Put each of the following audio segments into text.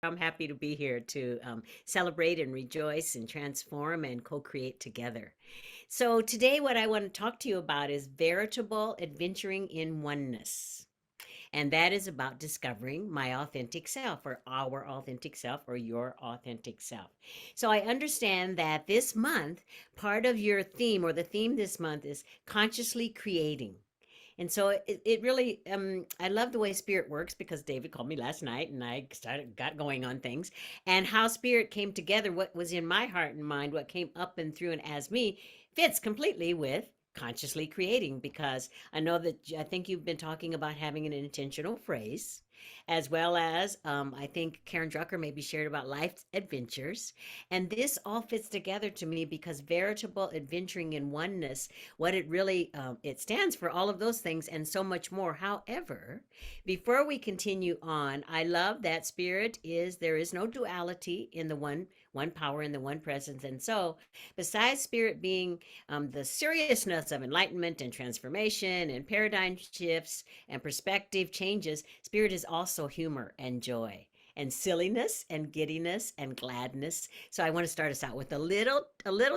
I'm happy to be here to celebrate and rejoice and transform and co create together. So, today, what I want to talk to you about is veritable adventuring in oneness. And that is about discovering my authentic self, or our authentic self, or your authentic self. So, I understand that this month, part of your theme, or the theme this month, is consciously creating. And so it really, I love the way spirit works because David called me last night and got going on things and how spirit came together. What was in my heart and mind, what came up and through and as me fits completely with consciously creating, because I know that I think you've been talking about having an intentional phrase, as well as I think Karen Drucker maybe shared about life's adventures. And this all fits together to me because veritable adventuring in oneness, what it really it stands for, all of those things and so much more. However, before we continue on, I love that spirit is, there is no duality in the one power and the one presence. And so besides spirit being the seriousness of enlightenment and transformation and paradigm shifts and perspective changes, spirit is also humor and joy and silliness and giddiness and gladness. So I want to start us out with a little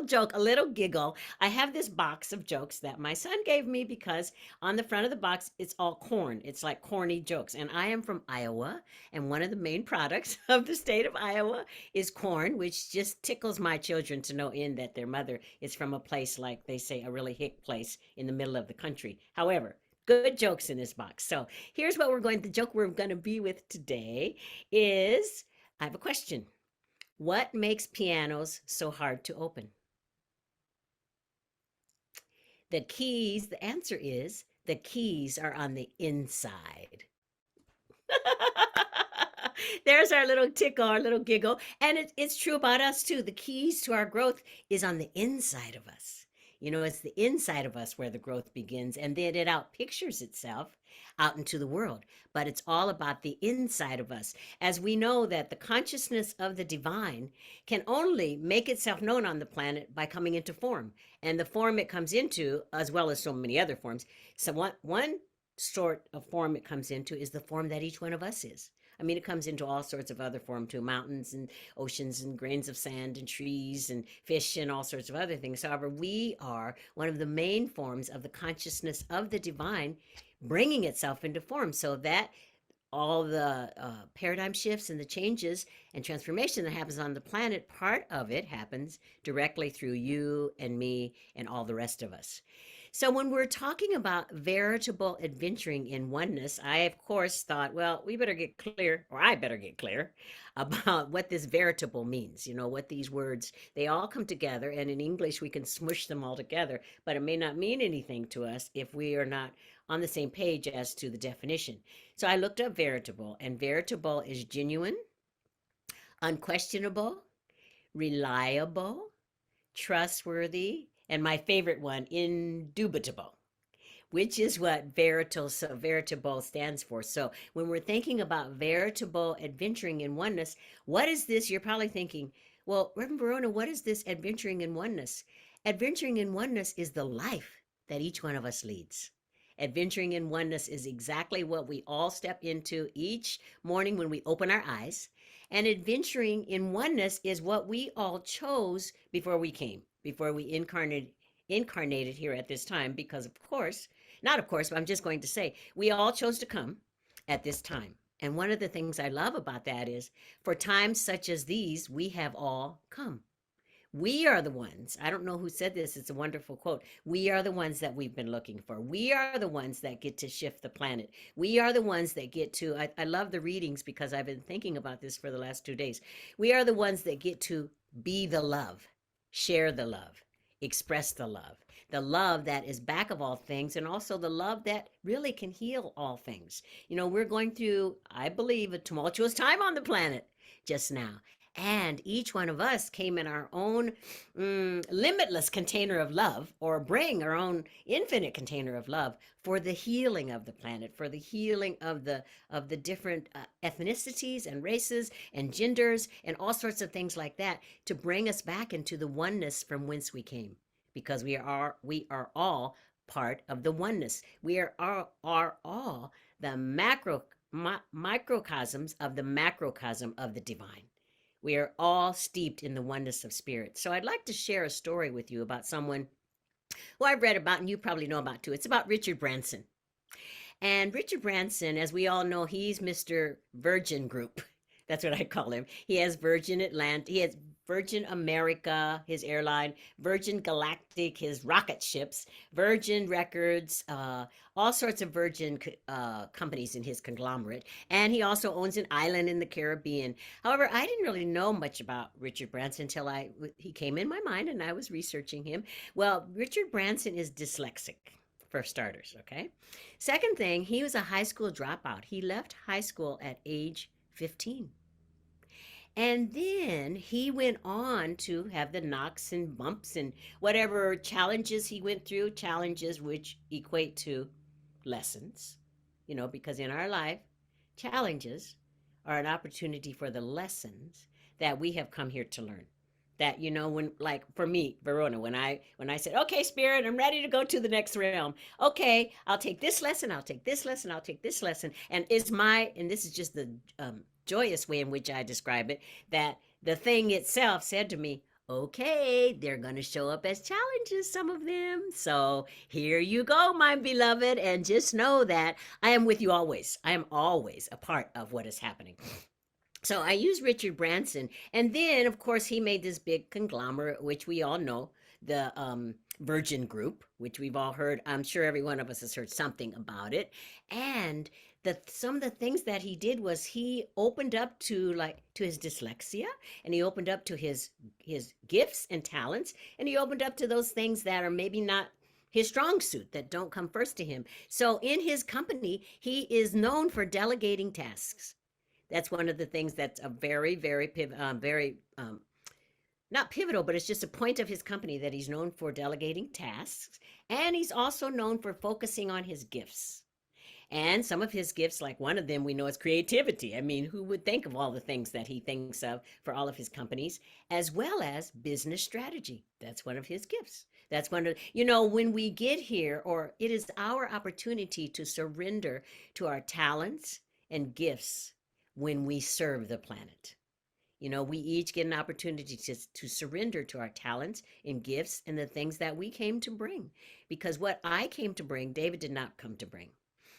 joke, a little giggle. I have this box of jokes that my son gave me because on the front of the box it's all corn. It's like corny jokes. And I am from Iowa, and one of the main products of the state of Iowa is corn, which just tickles my children to know in that their mother is from a place, like they say, a really hick place in the middle of the country. However, good jokes in this box. So here's what the joke we're going to be with today is, I have a question. What makes pianos so hard to open? The answer is the keys are on the inside. There's our little tickle, our little giggle. And it's true about us too. The keys to our growth is on the inside of us. You know, it's the inside of us where the growth begins, and then it out pictures itself out into the world. But it's all about the inside of us. As we know that the consciousness of the divine can only make itself known on the planet by coming into form. And the form it comes into, as well as so many other forms. So one sort of form it comes into is the form that each one of us is. I mean, it comes into all sorts of other form too, mountains and oceans and grains of sand and trees and fish and all sorts of other things. However, we are one of the main forms of the consciousness of the divine bringing itself into form, so that all the paradigm shifts and the changes and transformation that happens on the planet, part of it happens directly through you and me and all the rest of us. So when we're talking about veritable adventuring in oneness, I of course thought, well, we better get clear, or I better get clear about what this veritable means. You know, what these words, they all come together, and in English we can smush them all together, but it may not mean anything to us if we are not on the same page as to the definition. So I looked up veritable, and veritable is genuine, unquestionable, reliable, trustworthy, and my favorite one, indubitable, which is what veritable stands for. So when we're thinking about veritable adventuring in oneness, what is this? You're probably thinking, well, Reverend Verona, what is this adventuring in oneness? Adventuring in oneness is the life that each one of us leads. Adventuring in oneness is exactly what we all step into each morning when we open our eyes. And adventuring in oneness is what we all chose before we came, before we incarnated here at this time, because of course, not of course, but I'm just going to say, we all chose to come at this time. And one of the things I love about that is, for times such as these, we have all come. We are the ones. I don't know who said this. It's a wonderful quote. We are the ones that we've been looking for. We are the ones that get to shift the planet. We are the ones that get to, I love the readings because I've been thinking about this for the last 2 days. We are the ones that get to be the love, share the love, express the love that is back of all things, and also the love that really can heal all things. You know, we're going through, I believe, a tumultuous time on the planet just now. And each one of us came in our own limitless container of love, or bring our own infinite container of love for the healing of the planet, for the healing of the different ethnicities and races and genders and all sorts of things like that, to bring us back into the oneness from whence we came, because we are all part of the oneness. We are all the microcosms of the macrocosm of the divine. We are all steeped in the oneness of spirit. So I'd like to share a story with you about someone who I've read about and you probably know about too. It's about Richard Branson. And Richard Branson, as we all know, he's Mr. Virgin Group. That's what I call him. He has Virgin Atlantic, he has Virgin America, his airline, Virgin Galactic, his rocket ships, Virgin Records, all sorts of Virgin companies in his conglomerate. And he also owns an island in the Caribbean. However, I didn't really know much about Richard Branson until he came in my mind and I was researching him. Well, Richard Branson is dyslexic, for starters, okay? Second thing, he was a high school dropout. He left high school at age 15. And then he went on to have the knocks and bumps and whatever challenges he went through, challenges which equate to lessons, because in our life, challenges are an opportunity for the lessons that we have come here to learn. That when, like, for me, Verona, when I said, okay, spirit, I'm ready to go to the next realm. Okay, I'll take this lesson, I'll take this lesson, I'll take this lesson. And this is just the joyous way in which I describe it, that the thing itself said to me, okay, they're going to show up as challenges, some of them. So here you go, my beloved. And just know that I am with you always. I am always a part of what is happening. So I use Richard Branson. And then, of course, he made this big conglomerate, which we all know, the Virgin Group, which we've all heard. I'm sure every one of us has heard something about it. And some of the things that he did was he opened up to his dyslexia, and he opened up to his gifts and talents, and he opened up to those things that are maybe not his strong suit, that don't come first to him. So in his company, he is known for delegating tasks. That's one of the things that's a very, very, not pivotal, but it's just a point of his company, that he's known for delegating tasks. And he's also known for focusing on his gifts. And some of his gifts, like one of them we know, is creativity. I mean, who would think of all the things that he thinks of for all of his companies, as well as business strategy. That's one of his gifts. That's one of, when we get here, or it is our opportunity to surrender to our talents and gifts when we serve the planet. We each get an opportunity to surrender to our talents and gifts and the things that we came to bring. Because what I came to bring, David did not come to bring.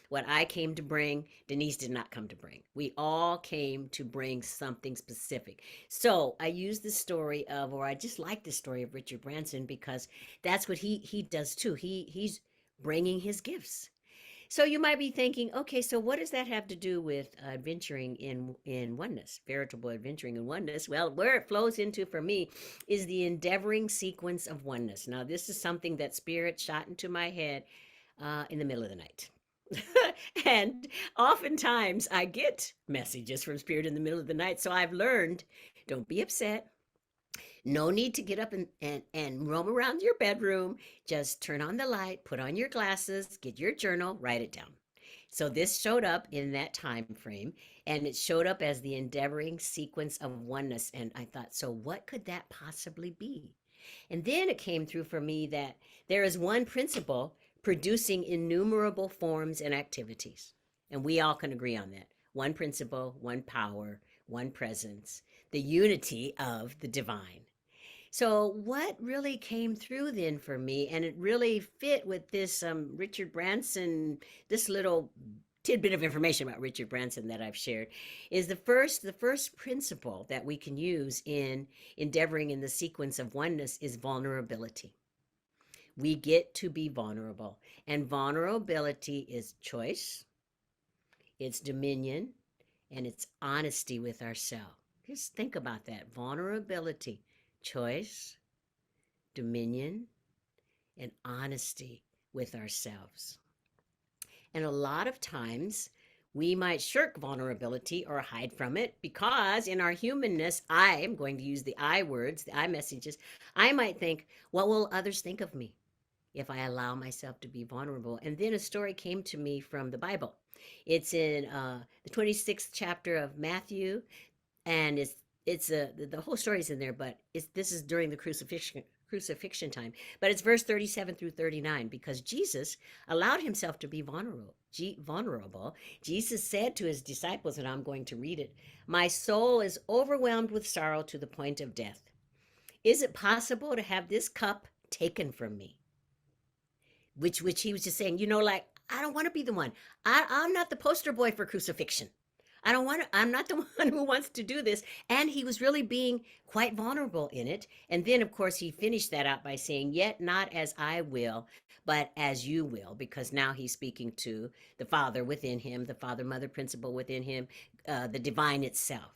What I came to bring, Denise did not come to bring. We all came to bring something specific. So I use the story of, or I just like the story of Richard Branson, because that's what he does too. He's bringing his gifts. So you might be thinking, okay, so what does that have to do with adventuring in oneness, veritable adventuring in oneness? Well, where it flows into for me is the endeavoring sequence of oneness. Now, this is something that Spirit shot into my head in the middle of the night. And oftentimes I get messages from Spirit in the middle of the night. So I've learned, don't be upset. No need to get up and roam around your bedroom. Just turn on the light, put on your glasses, get your journal, write it down. So this showed up in that time frame, and it showed up as the endeavoring sequence of oneness. And I thought, so what could that possibly be? And then it came through for me that there is one principle producing innumerable forms and activities. And we all can agree on that. One principle, one power, one presence, the unity of the divine. So what really came through then for me, and it really fit with this Richard Branson, this little tidbit of information about Richard Branson that I've shared, is the first principle that we can use in endeavoring in the sequence of oneness is vulnerability. We get to be vulnerable, and vulnerability is choice, it's dominion, and it's honesty with ourselves. Just think about that. Vulnerability, choice, dominion, and honesty with ourselves. And a lot of times we might shirk vulnerability or hide from it, because in our humanness, I am going to use the I words, the I messages. I might think, what will others think of me if I allow myself to be vulnerable? And then a story came to me from the Bible. It's in the 26th chapter of Matthew, and the whole story's in there, but this is during the crucifixion time, but it's verse 37 through 39 because Jesus allowed himself to be vulnerable. Jesus said to his disciples, and I'm going to read it, "My soul is overwhelmed with sorrow to the point of death. Is it possible to have this cup taken from me?" Which he was just saying, like, I don't want to be the one. I'm not the poster boy for crucifixion. I don't want to, I'm not the one who wants to do this. And he was really being quite vulnerable in it. And then, of course, he finished that out by saying, "Yet not as I will, but as you will," because now he's speaking to the Father within him, the Father Mother principle within him, the divine itself.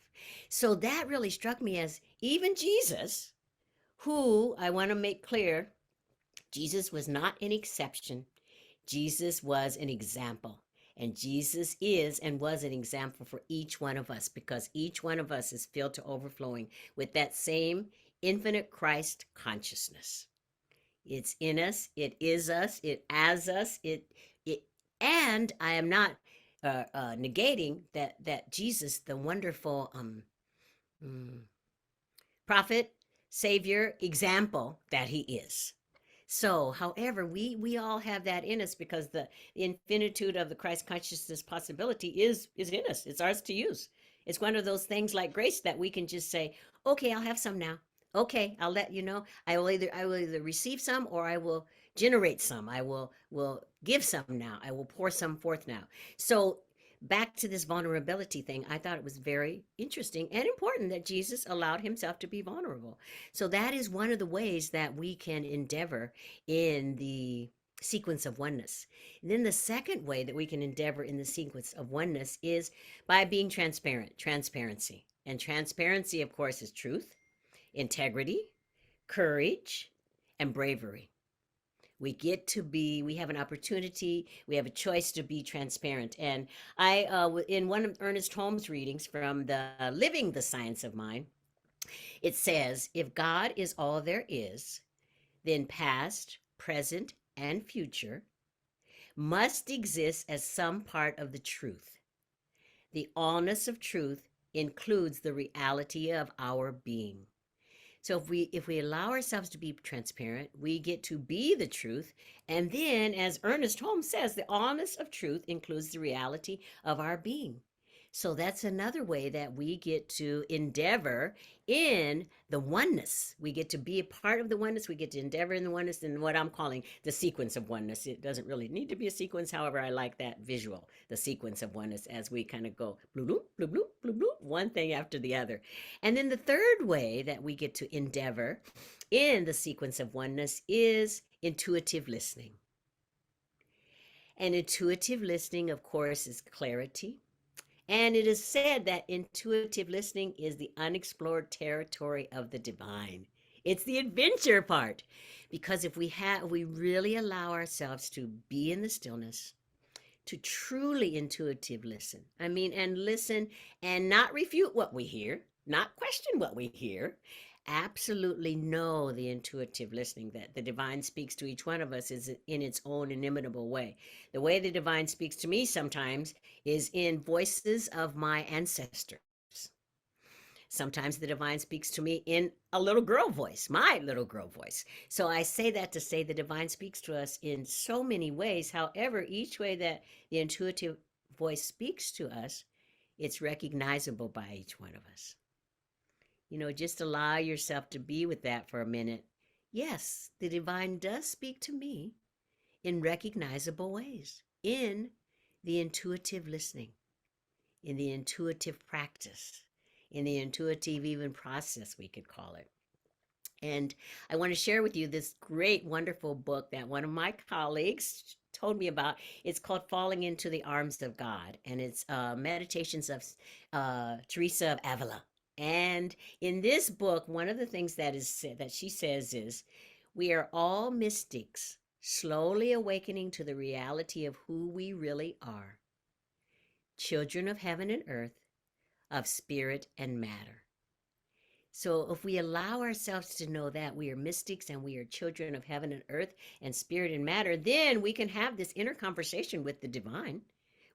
So that really struck me as even Jesus, who I want to make clear, Jesus was not an exception. Jesus was an example. And Jesus is and was an example for each one of us because each one of us is filled to overflowing with that same infinite Christ consciousness. It's in us, it is us, it as us, it, and I am not negating that Jesus, the wonderful mm, prophet, savior, example that he is. So, however, we all have that in us because the infinitude of the Christ consciousness possibility is in us. It's ours to use. It's one of those things like grace that we can just say, "Okay, I'll have some now. Okay, I'll let you know. I will either receive some or I will generate some. I will give some now. I will pour some forth now." So, back to this vulnerability thing, I thought it was very interesting and important that Jesus allowed himself to be vulnerable. So that is one of the ways that we can endeavor in the sequence of oneness. And then the second way that we can endeavor in the sequence of oneness is by being transparent, transparency. And transparency, of course, is truth, integrity, courage, and bravery. We have an opportunity, we have a choice to be transparent. And in one of Ernest Holmes' readings from the Living the Science of Mind, it says, "If God is all there is, then past, present, and future must exist as some part of the truth. The allness of truth includes the reality of our being." So if we allow ourselves to be transparent, we get to be the truth. And then, as Ernest Holmes says, the allness of truth includes the reality of our being. So that's another way that we get to endeavor in the oneness. We get to be a part of the oneness. We get to endeavor in the oneness in what I'm calling the sequence of oneness. It doesn't really need to be a sequence. However, I like that visual, the sequence of oneness, as we kind of go bloop, bloop, bloop, bloop, bloop, bloop, one thing after the other. And then the third way that we get to endeavor in the sequence of oneness is intuitive listening. And intuitive listening, of course, is clarity. And it is said that intuitive listening is the unexplored territory of the divine. It's the adventure part. Because if we really allow ourselves to be in the stillness, to truly intuitive listen. And listen and not refute what we hear, not question what we hear. Absolutely know the intuitive listening that the divine speaks to each one of us is in its own inimitable way. The way the divine speaks to me sometimes is in voices of my ancestors. Sometimes the divine speaks to me in a little girl voice, my little girl voice. So I say that to say the divine speaks to us in so many ways. However, each way that the intuitive voice speaks to us, it's recognizable by each one of us. Just allow yourself to be with that for a minute. Yes, the divine does speak to me in recognizable ways, in the intuitive listening, in the intuitive practice, in the intuitive even process, we could call it. And I want to share with you this great, wonderful book that one of my colleagues told me about. It's called Falling into the Arms of God, and it's Meditations of Teresa of Avila. And in this book, one of the things that she says is, we are all mystics, slowly awakening to the reality of who we really are, children of heaven and earth, of spirit and matter. So if we allow ourselves to know that we are mystics and we are children of heaven and earth and spirit and matter, then we can have this inner conversation with the divine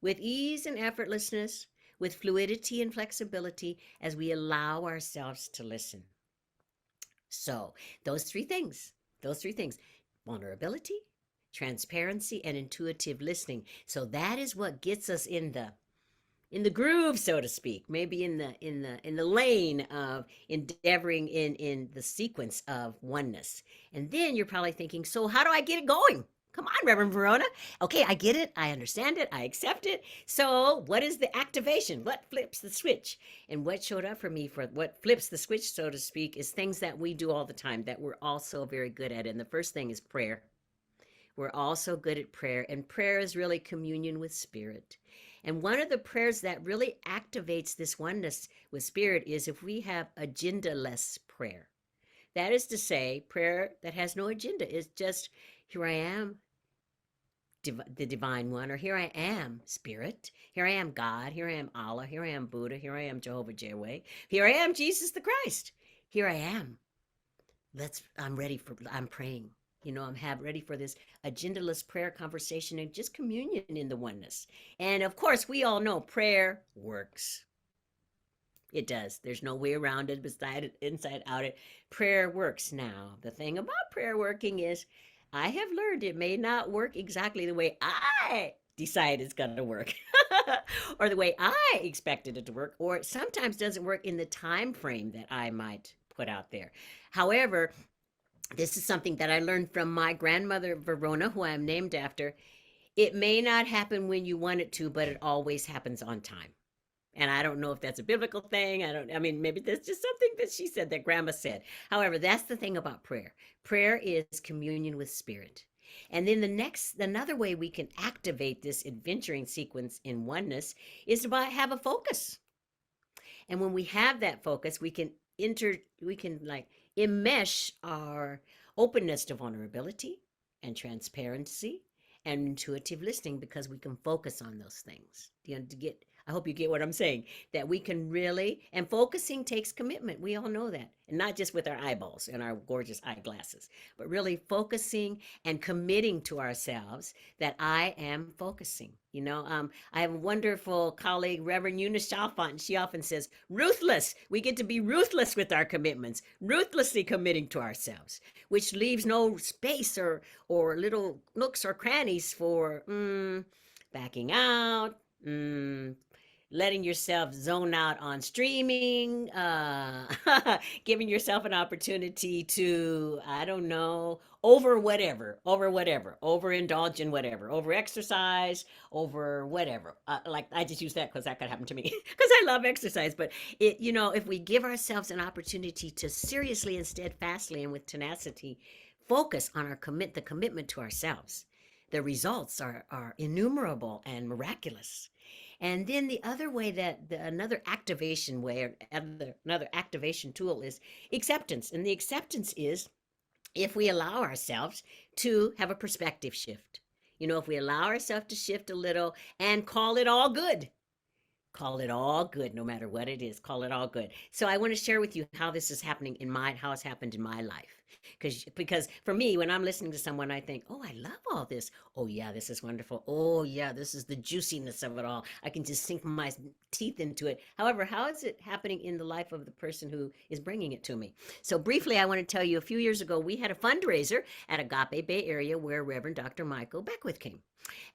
with ease and effortlessness, with fluidity and flexibility as we allow ourselves to listen. So those three things, vulnerability, transparency, and intuitive listening. So that is what gets us in the groove, so to speak, maybe in the lane of endeavoring in the sequence of oneness. And then you're probably thinking, so how do I get it going? Come on, Reverend Verona. Okay, I get it, I understand it, I accept it. So what is the activation? What flips the switch? And what showed up for me for what flips the switch, so to speak, is things that we do all the time that we're also very good at. And the first thing is prayer. We're also good at prayer, and prayer is really communion with spirit. And one of the prayers that really activates this oneness with spirit is if we have agenda-less prayer. That is to say, prayer that has no agenda is just, here I am, the divine one, or here I am, spirit. Here I am, God. Here I am, Allah. Here I am, Buddha. Here I am, Jehovah Jireh. Here I am, Jesus the Christ. Here I am. I'm praying. I'm ready for this agendaless prayer conversation and just communion in the oneness. And of course, we all know prayer works. It does. There's no way around it, beside it, inside out it. Prayer works. Now, the thing about prayer working is I have learned it may not work exactly the way I decide it's going to work or the way I expected it to work, or it sometimes doesn't work in the time frame that I might put out there. However, this is something that I learned from my grandmother, Verona, who I am named after. It may not happen when you want it to, but it always happens on time. And I don't know if that's a biblical thing. Maybe that's just something that she said, that grandma said. However, that's the thing about prayer. Prayer is communion with spirit. And then another way we can activate this adventuring sequence in oneness is to have a focus. And when we have that focus, we can like enmesh our openness to vulnerability and transparency and intuitive listening, because we can focus on those things. I hope you get what I'm saying, that we can really, and focusing takes commitment. We all know that. And not just with our eyeballs and our gorgeous eyeglasses, but really focusing and committing to ourselves that I am focusing. I have a wonderful colleague, Reverend Eunice Chalfont, and she often says, ruthless. We get to be ruthless with our commitments, ruthlessly committing to ourselves, which leaves no space or little nooks or crannies for backing out, letting yourself zone out on streaming, giving yourself an opportunity to, I don't know, overindulge in whatever, over exercise, over whatever. Like I just use that because that could happen to me because I love exercise. But if we give ourselves an opportunity to seriously and steadfastly and with tenacity focus on the commitment to ourselves, the results are innumerable and miraculous. And then the other way another activation way, or another activation tool, is acceptance. And the acceptance is if we allow ourselves to have a perspective shift. If we allow ourselves to shift a little and call it all good. Call it all good, no matter what it is. Call it all good. So I want to share with you how this is happening how it's happened in my life. Because for me, when I'm listening to someone, I think, oh, I love all this. Oh, yeah, this is wonderful. Oh, yeah, this is the juiciness of it all. I can just sink my teeth into it. However, how is it happening in the life of the person who is bringing it to me? So briefly, I want to tell you, a few years ago, we had a fundraiser at Agape Bay Area where Reverend Dr. Michael Beckwith came.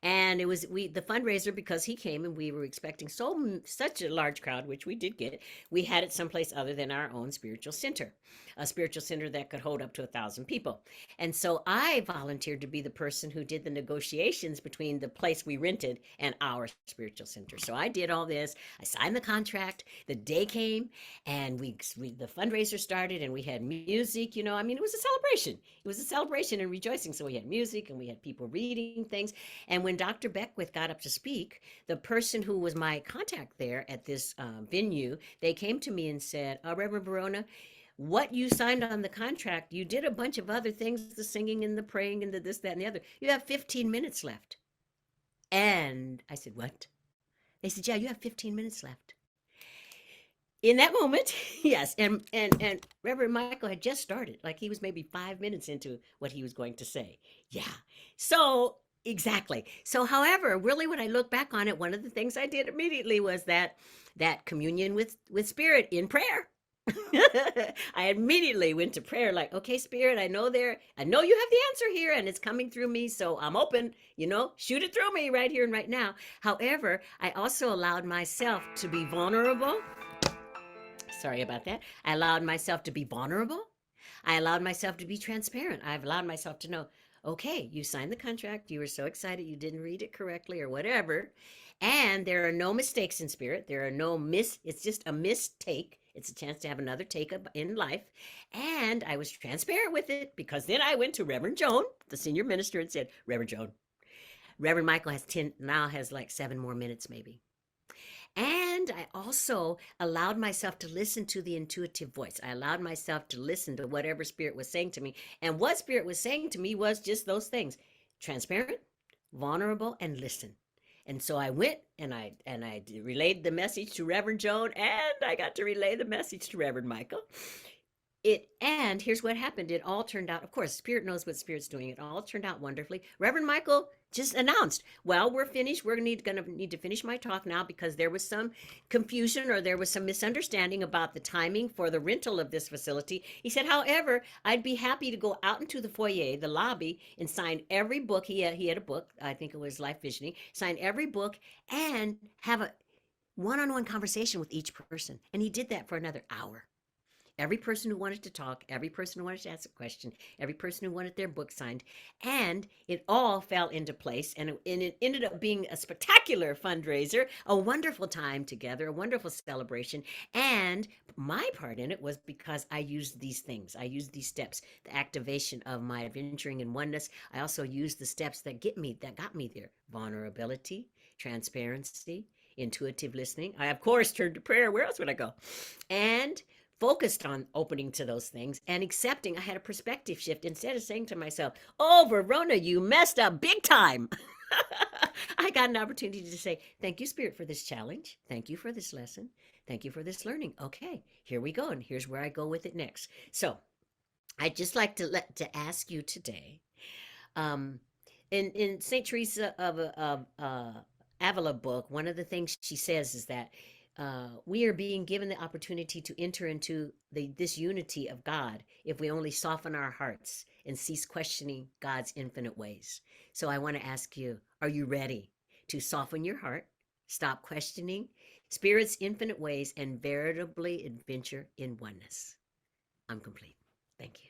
And it was the fundraiser, because he came and we were expecting such a large crowd, which we did get. We had it someplace other than our own spiritual center, a spiritual center that could hold up to 1,000 people. And so I volunteered to be the person who did the negotiations between the place we rented and our spiritual center. So I did all this. I signed the contract. The day came, and the fundraiser started, and we had music. It was a celebration. It was a celebration and rejoicing. So we had music and we had people reading things. And when Dr. Beckwith got up to speak, the person who was my contact there at this venue, they came to me and said, Reverend Verona, what you signed on the contract, you did a bunch of other things, the singing and the praying and the this, that, and the other. You have 15 minutes left. And I said, what? They said, yeah, you have 15 minutes left. In that moment, yes, and Reverend Michael had just started. Like he was maybe 5 minutes into what he was going to say. Yeah. So exactly. So, however, really when I look back on it, one of the things I did immediately was that communion with spirit in prayer. I immediately went to prayer, like, okay, Spirit, I know you have the answer here and it's coming through me. So I'm open, shoot it through me right here and right now. However, I also allowed myself to be vulnerable. Sorry about that. I allowed myself to be vulnerable. I allowed myself to be transparent. I've allowed myself to know, okay, you signed the contract. You were so excited you didn't read it correctly or whatever. And there are no mistakes in spirit. There are no it's just a mistake. It's a chance to have another take in life. And I was transparent with it because then I went to Reverend Joan, the senior minister, and said, Reverend Joan, Reverend Michael has like 7 more minutes maybe. And I also allowed myself to listen to the intuitive voice. I allowed myself to listen to whatever Spirit was saying to me. And what Spirit was saying to me was just those things: transparent, vulnerable, and listen. And so I went and I relayed the message to Reverend Joan, and I got to relay the message to Reverend Michael. And here's what happened. It all turned out, of course, Spirit knows what Spirit's doing. It all turned out wonderfully. Reverend Michael just announced, well, we're finished. We're gonna need to finish my talk now because there was some confusion or there was some misunderstanding about the timing for the rental of this facility. He said, however, I'd be happy to go out into the foyer, the lobby, and sign every book. He had a book, I think it was Life Visioning, sign every book and have a one-on-one conversation with each person. And he did that for another hour. Every person who wanted to talk, every person who wanted to ask a question, every person who wanted their book signed, and it all fell into place. And it ended up being a spectacular fundraiser, a wonderful time together, a wonderful celebration. And my part in it was because I used these things. I used these steps, the activation of my adventuring in oneness. I also used the steps that got me there: vulnerability, transparency, intuitive listening. I, of course, turned to prayer. Where else would I go? And focused on opening to those things and accepting. I had a perspective shift. Instead of saying to myself, oh, Verona, you messed up big time, I got an opportunity to say, thank you, Spirit, for this challenge. Thank you for this lesson. Thank you for this learning. Okay, here we go. And here's where I go with it next. So I'd just like to ask you today, um, in Saint Teresa of Avila book, one of the things she says is that we are being given the opportunity to enter into this unity of God if we only soften our hearts and cease questioning God's infinite ways. So I want to ask you, are you ready to soften your heart, stop questioning Spirit's infinite ways, and veritably adventure in oneness? I'm complete. Thank you.